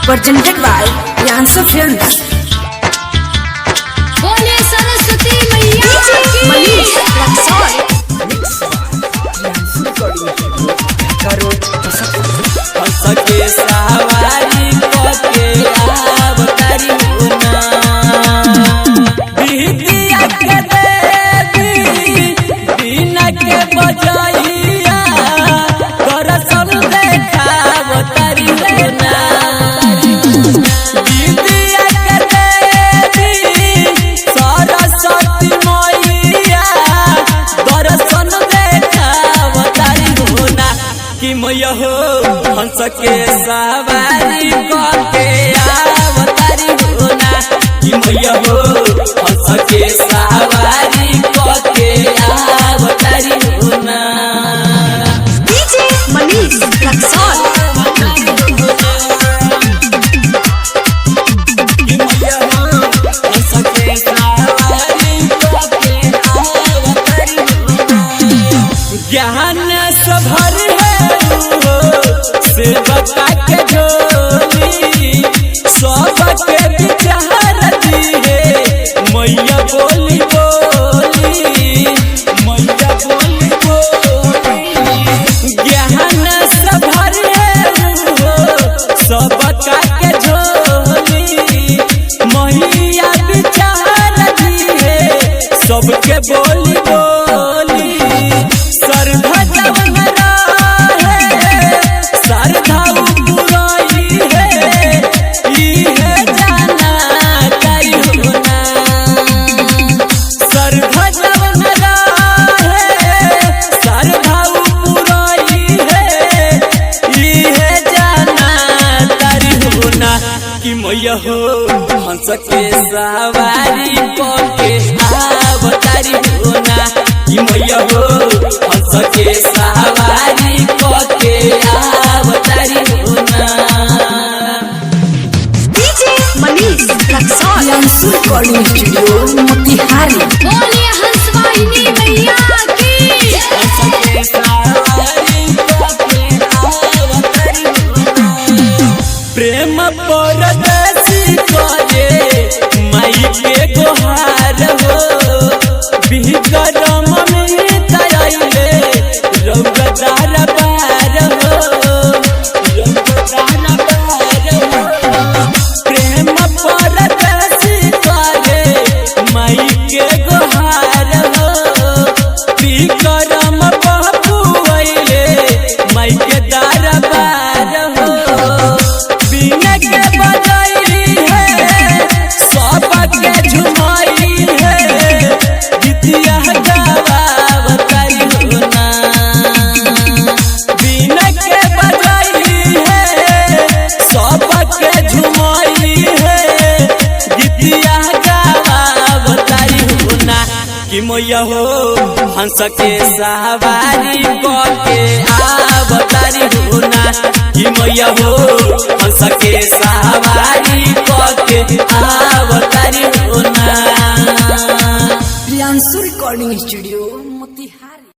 presented by Yansa Films. बोले सरस्वती मैया की Manish Raksol. सके सवारी के अवतारी होना बिटिया के देवी बिना के बजैया दर्शन देखा अवतारी होना बिटिया के देवी सरस्वती मैया दर्शन देखा अवतारी होना कि मैया हो हंस के सवारी के अवतारी होना कि मैया हो हंस के सवारी के अवतारी होना DJ Manish Raksol. कि मैया हो हंस के सवारी के अवतारी होना ज्ञान सभर से बता के झोली सबके विचार दी है मैया बोली बोली मैया बोली बोली ज्ञान सभर सबका के झोली मैया विचार दी है सबके बोली बोली श्रद्धा जवन श्रद्धा बुराई है ये जाना कई होना श्रद्धा जवन श्रद्धा बुराई है ये जाना कई होना कि मैया हो हंस के सवारी के अवतारी होना कि मैया हो हंस के सवारी के अवतारी होना DJ Manish Raksol. Yansa Recording Studio, Motihari. बोले हंसवाहिनी मैया की हंस के सवारी के अवतारी होना प्रेम परदेसी करे माई के गोहार हो बिहकरम में तराइले रौगदार बार हो रौगदार बार हो प्रेम परदेसी करे माई के गोहार हो बिहकरम बाबू आइले माई के दरबार हो बिना के बजाई है सबके झुमाई है गीतिया गावा अवतारी होना बिना के बजाई है सबके झुमाई है गीतिया गावा अवतारी होना कि मैया हो हंस के सवारी के अवतारी होना कि मैया हो हंस के सवारी के अवतारी होना Yansa Recording Studio, Motihari.